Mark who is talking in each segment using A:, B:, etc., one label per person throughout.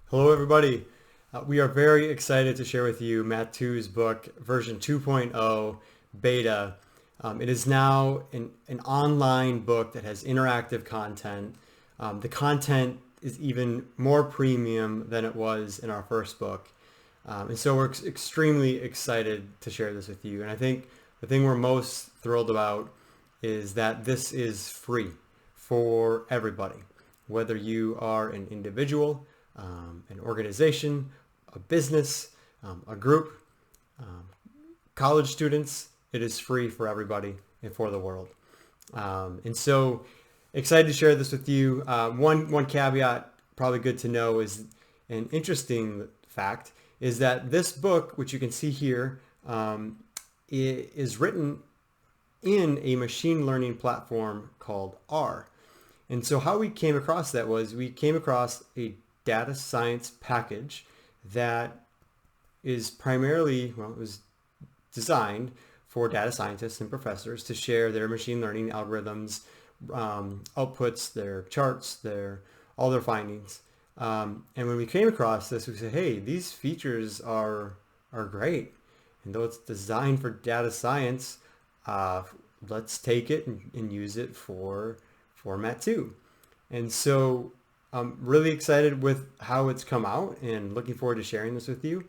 A: Hello, everybody. We are very excited to share with you MATTOO's book, version 2.0 beta. It is now an online book that has interactive content. The content is even more premium than it was in our first book. And so we're extremely excited to share this with you. And I think the thing we're most thrilled about is that this is free for everybody, whether you are an individual, an organization, a business, a group, um, college students. It is free for everybody and for the world. And so excited to share this with you. One caveat, probably good to know, is an interesting fact is that this book, which you can see here, is written in a machine learning platform called R. And so how we came across that was we came across a data science package that is primarily, well, it was designed for data scientists and professors to share their machine learning algorithms, outputs, their charts, all their findings. And when we came across this, we said, hey, these features are great. And though it's designed for data science, let's take it and use it for MATTOO. And so I'm really excited with how it's come out and looking forward to sharing this with you.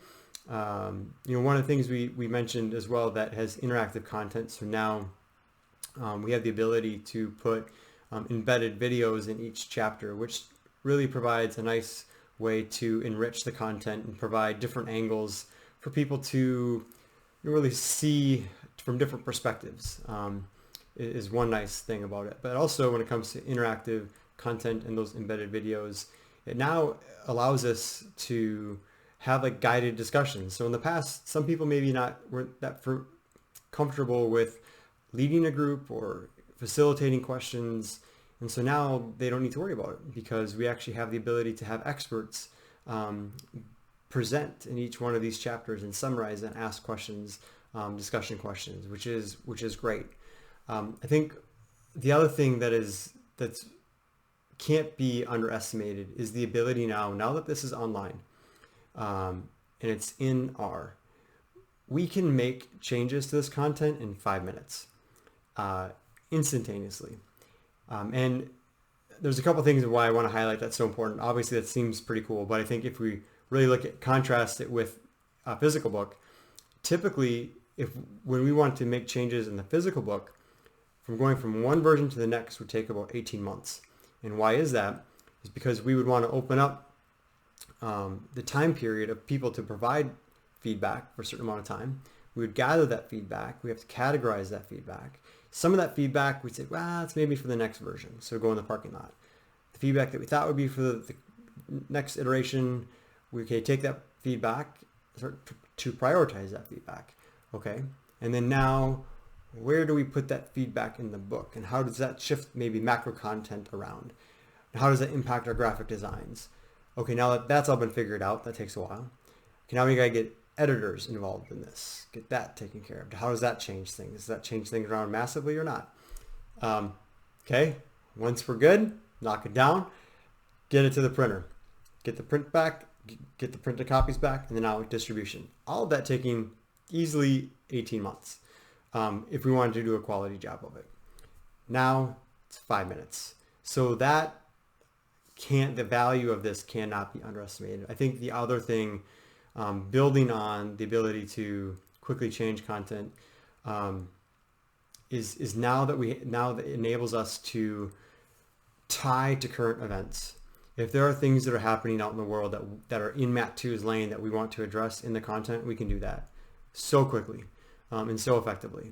A: One of the things we mentioned as well that has interactive content. So now we have the ability to put embedded videos in each chapter, which really provides a nice way to enrich the content and provide different angles for people to really see from different perspectives. Is one nice thing about it. But also when it comes to interactive content and those embedded videos, it now allows us to have like guided discussions. So in the past, some people maybe weren't that comfortable with leading a group or facilitating questions. And so now they don't need to worry about it because we actually have the ability to have experts present in each one of these chapters and summarize and ask questions, discussion questions, which is great. I think the other thing that's can't be underestimated is the ability now that this is online and it's in R, we can make changes to this content in 5 minutes, instantaneously. And there's a couple things of why I want to highlight that's so important. Obviously, that seems pretty cool, but I think if we really contrast it with a physical book, typically, when we want to make changes in the physical book, going from one version to the next would take about 18 months. And why is that? Is because we would want to open up the time period of people to provide feedback for a certain amount of time. We would gather that feedback. We have to categorize that feedback. Some of that feedback we'd say, well, it's maybe for the next version. So go in the parking lot. The feedback that we thought would be for the next iteration, we can take that feedback to prioritize that feedback. Okay. And then now, where do we put that feedback in the book? And how does that shift maybe macro content around? And how does that impact our graphic designs? Okay, now that that's all been figured out, that takes a while. Okay, now we gotta get editors involved in this, get that taken care of. How does that change things? Does that change things around massively or not? Okay, once we're good, knock it down, get it to the printer, get the print back, get the printed copies back, and then now distribution. All of that taking easily 18 months. If we wanted to do a quality job of it. Now it's 5 minutes. So the value of this cannot be underestimated. I think the other thing, building on the ability to quickly change content, is now that it enables us to tie to current events. If there are things that are happening out in the world that are in MATTOO's lane that we want to address in the content, we can do that so quickly. And so effectively.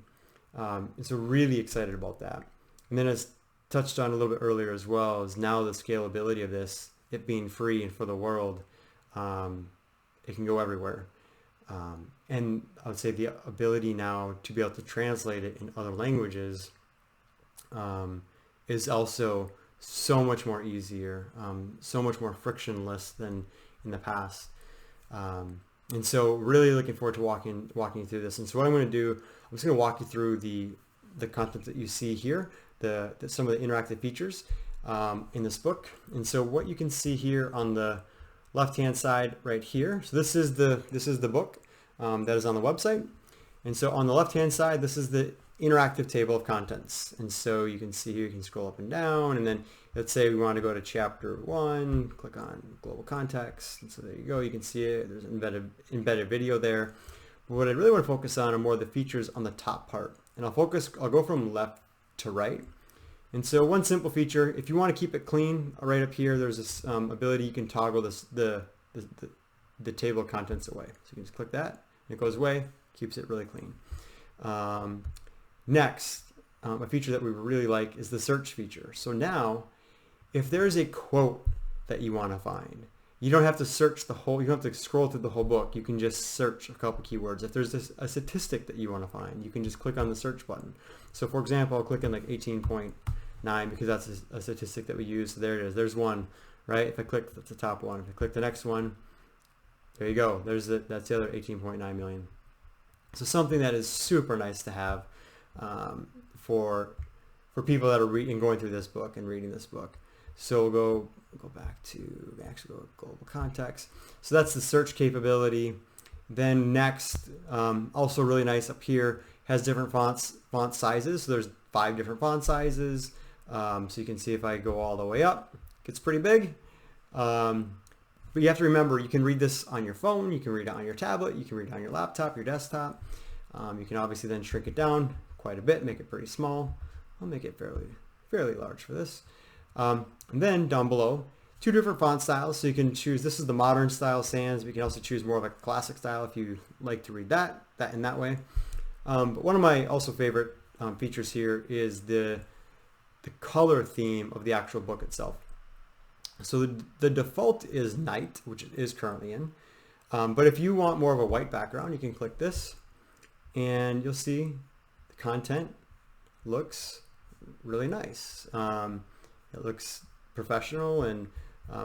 A: And so really excited about that. And then as touched on a little bit earlier as well, is now the scalability of this, it being free and for the world, it can go everywhere. And I would say the ability now to be able to translate it in other languages is also so much more easier, so much more frictionless than in the past. And so really looking forward to walking you through this. And so what I'm going to do, I'm just going to walk you through the content that you see here, some of the interactive features in this book. And so what you can see here on the left-hand side right here. So this is the book that is on the website. And so on the left-hand side, this is the interactive table of contents. And so you can see here, you can scroll up and down, and then let's say we want to go to chapter 1, click on global context. And so there you go, you can see it. There's embedded video there. But what I really want to focus on are more of the features on the top part. And I'll go from left to right. And so one simple feature, if you want to keep it clean, right up here, there's this ability you can toggle the table of contents away. So you can just click that, and it goes away, keeps it really clean. Next, a feature that we really like is the search feature. So now, if there's a quote that you want to find, you don't have to search the whole, you don't have to scroll through the whole book. You can just search a couple keywords. If there's a statistic that you want to find, you can just click on the search button. So for example, I'll click on like 18.9 because that's a statistic that we use. So there it is. There's one, right? If I click, that's the top one. If I click the next one, there you go. That's the other 18.9 million. So something that is super nice to have for people that are going through this book and reading this book. So we'll go back to actually go to global context. So that's the search capability. Then next, also really nice up here, has different font sizes. So there's 5 different font sizes. So you can see if I go all the way up, it gets pretty big. But you have to remember, you can read this on your phone, you can read it on your tablet, you can read it on your laptop, your desktop. You can obviously then shrink it down quite a bit, make it pretty small. I'll make it fairly large for this. And then down below, 2 different font styles. So you can choose, this is the modern style sans, but you can also choose more of a classic style if you like to read that in that way. But one of my also favorite features here is the color theme of the actual book itself. So the default is night, which it is currently in. But if you want more of a white background, you can click this and you'll see the content looks really nice. It looks professional and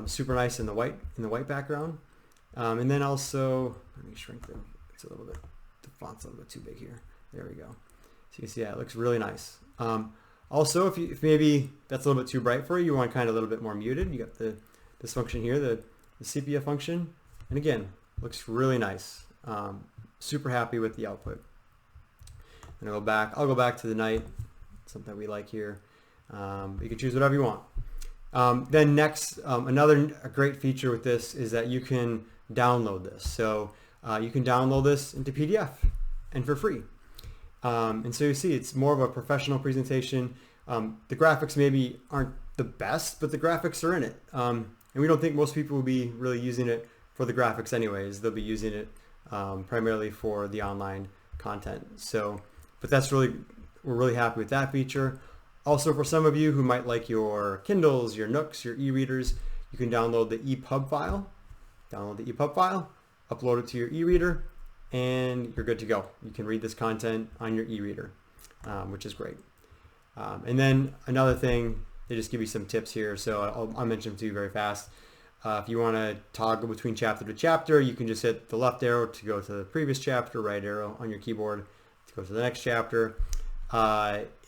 A: super nice in the white background. And then also, let me shrink them. It's a little bit, the font's a little bit too big here. There we go. So you can see, yeah, it looks really nice. Also, if maybe that's a little bit too bright for you, you want kind of a little bit more muted, you got this function here, the sepia function. And again, looks really nice. Super happy with the output. And I'll go back to the night, something we like here. You can choose whatever you want. Then next, another great feature with this is that you can download this. So you can download this into PDF and for free. And so you see it's more of a professional presentation. The graphics maybe aren't the best, but the graphics are in it. And we don't think most people will be really using it for the graphics anyways. They'll be using it primarily for the online content. So, but we're really happy with that feature. Also, for some of you who might like your Kindles, your Nooks, your e-readers, you can download the EPUB file. Download the EPUB file, upload it to your e-reader, and you're good to go. You can read this content on your e-reader, which is great. And then another thing, they just give you some tips here, so I'll mention them to you very fast. If you want to toggle between chapter to chapter, you can just hit the left arrow to go to the previous chapter, right arrow on your keyboard to go to the next chapter.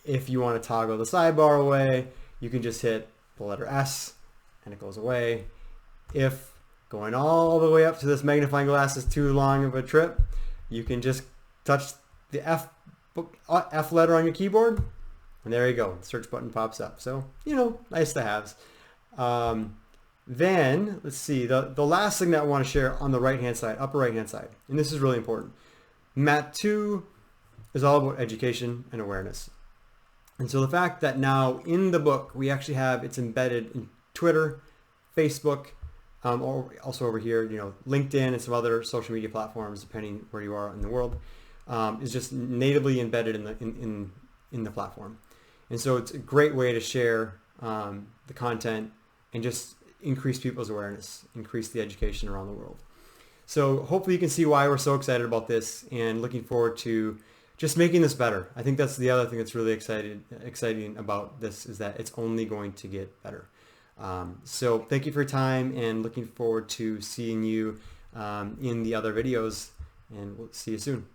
A: If you want to toggle the sidebar away, you can just hit the letter S and it goes away. If going all the way up to this magnifying glass is too long of a trip, you can just touch the F letter on your keyboard and there you go. The search button pops up. So, nice to have. Then, let's see, the last thing that I want to share on the right-hand side, upper right-hand side, and this is really important. MATTOO is all about education and awareness. And so the fact that now in the book, we actually have, it's embedded in Twitter, Facebook, or also over here, LinkedIn and some other social media platforms, depending where you are in the world, is just natively embedded in the platform. And so it's a great way to share the content and just increase people's awareness, increase the education around the world. So hopefully you can see why we're so excited about this and looking forward to just making this better. I think that's the other thing that's really exciting about this is that it's only going to get better. So thank you for your time and looking forward to seeing you in the other videos, and we'll see you soon.